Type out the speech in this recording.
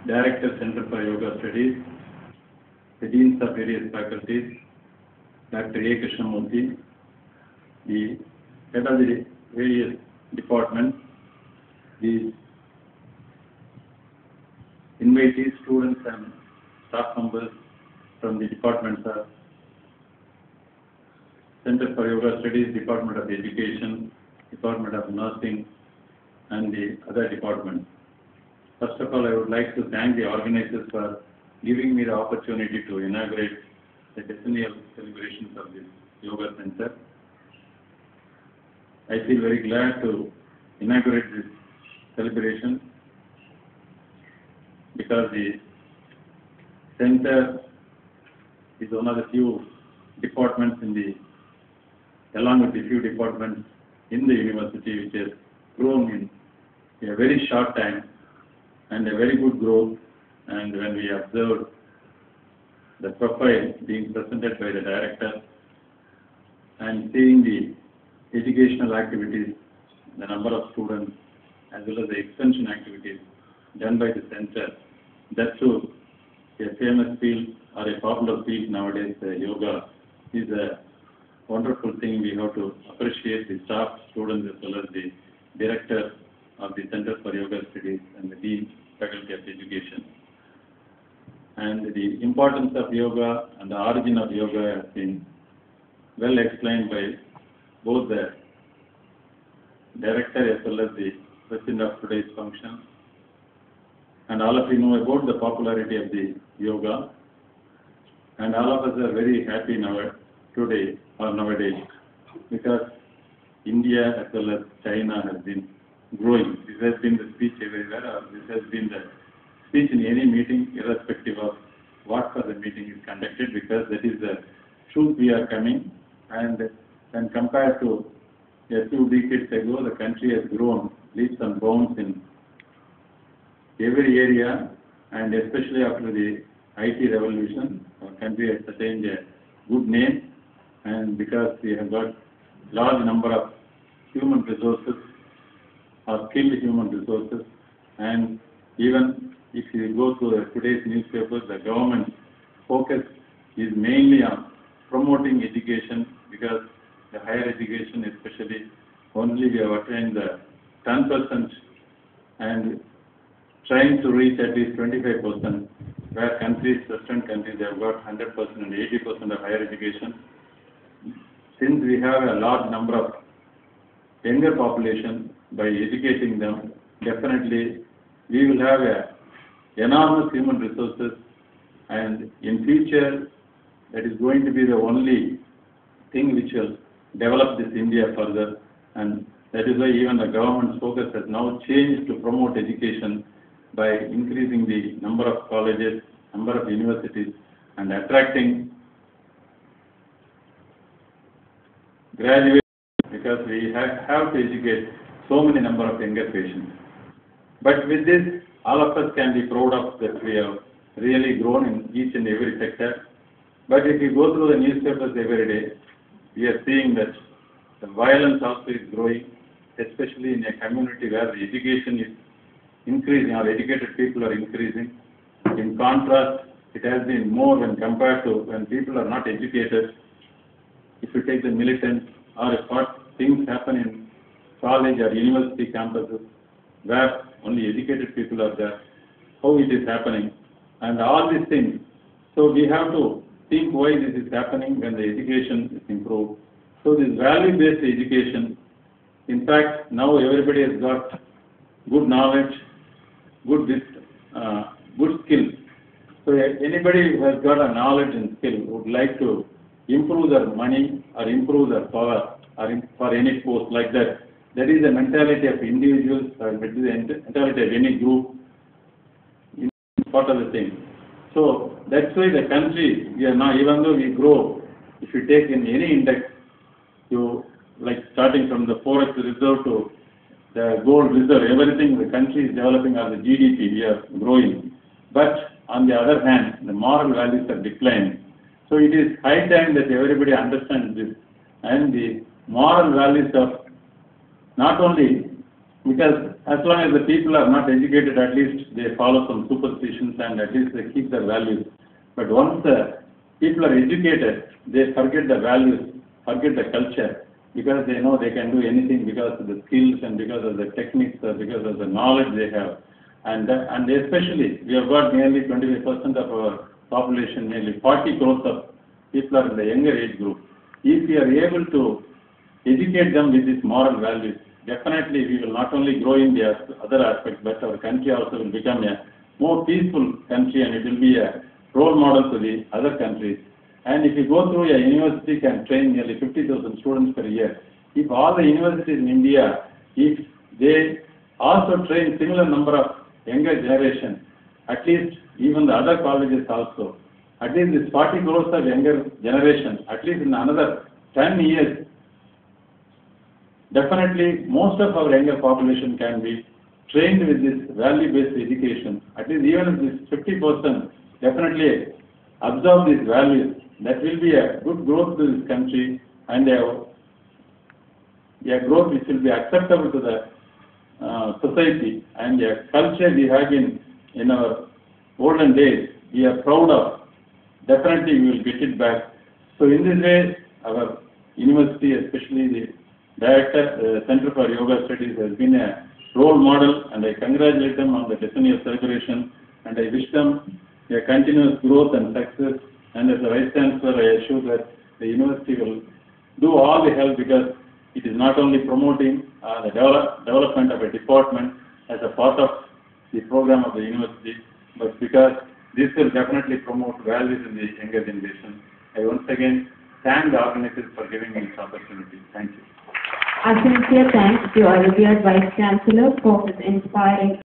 Director, Center for Yoga Studies, the Deans of various faculties, Dr. A. Krishnamurthy, the head of the various departments, the invitees, students and staff members from the departments of Center for Yoga Studies, Department of Education, Department of Nursing, and the other departments. First of all, I would like to thank the organizers for giving me the opportunity to inaugurate the decennial celebrations of this Yoga Center. I feel very glad to inaugurate this celebration because the center is one of the few departments along with the few departments in the university which has grown in a very short time and a very good growth. And when we observed the profile being presented by the director and seeing the educational activities, the number of students as well as the extension activities done by the center, that too a famous field or a popular field nowadays, yoga, is a wonderful thing. We have to appreciate the staff, students as well as the director of the Center for Yoga Studies and the Dean Faculty of Education. And the importance of yoga and the origin of yoga has been well explained by both the director as well as the president of today's function. And all of you know about the popularity of the yoga. And all of us are very happy nowadays because India as well as China has been growing. This has been the speech everywhere, or this has been the speech in any meeting, irrespective of what for the meeting is conducted, because that is the truth we are coming. And when compared to a few decades ago, the country has grown leaps and bounds in every area, and especially after the IT revolution, our country has attained a good name, and because we have got large number of human resources, or skilled human resources, and even if you go to today's newspapers, the government focus is mainly on promoting education, because the higher education especially, only we have attained the 10% and trying to reach at least 25%, where Western countries have got 100% and 80% of higher education. Since we have a large number of younger population, by educating them, definitely we will have enormous human resources, and in future that is going to be the only thing which will develop this India further. And that is why even the government's focus has now changed to promote education by increasing the number of colleges, number of universities, and attracting graduates, because we have to educate so many number of younger patients. But with this, all of us can be proud of that we have really grown in each and every sector. But if you go through the newspapers every day, we are seeing that the violence also is growing, especially in a community where the education is increasing, or educated people are increasing. In contrast, it has been more when compared to when people are not educated. If you take the militants, or if what things happen in college or university campuses where only educated people are there, how it is happening, and all these things. So we have to think why this is happening when the education is improved. So this value-based education, in fact, now everybody has got good knowledge, good skills. So anybody who has got a knowledge and skill would like to improve their money or improve their power or for any post like that. That is the mentality of individuals, or that is the mentality of any group, part of the thing. So that's why the country, we are now, even though we grow, if you take in any index, like starting from the forest reserve to the gold reserve, everything the country is developing, or the GDP, we are growing. But on the other hand, the moral values are declining. So it is high time that everybody understands this, and the moral values of not only Because as long as the people are not educated, at least they follow some superstitions and at least they keep their values. But once the people are educated, they forget the values, forget the culture, because they know they can do anything because of the skills and because of the techniques or because of the knowledge they have. And especially, we have got nearly 25% of our population, nearly 40 crores of people are in the younger age group. If we are able to educate them with these moral values, definitely we will not only grow in the other aspects, but our country also will become a more peaceful country and it will be a role model to the other countries. And if you go through a university can train nearly 50,000 students per year, if all the universities in India, if they also train similar number of younger generation, at least even the other colleges also, at least this 40 crores of younger generation, at least in another 10 years, definitely most of our younger population can be trained with this value-based education. At least even if this 50% definitely absorb these values, that will be a good growth to this country and a growth which will be acceptable to the society and a culture we have in our olden days, we are proud of. Definitely we will get it back. So in this way, our university, especially the Director, Center for Yoga Studies, has been a role model, and I congratulate them on the decennial celebration, and I wish them a continuous growth and success. And as a Vice Chancellor, I assure that the university will do all the help, because it is not only promoting the development of a department as a part of the program of the university, but because this will definitely promote values in the younger generation. I once again thank the organizers for giving me this opportunity. Thank you. A sincere thanks to our revered Vice Chancellor for his inspiring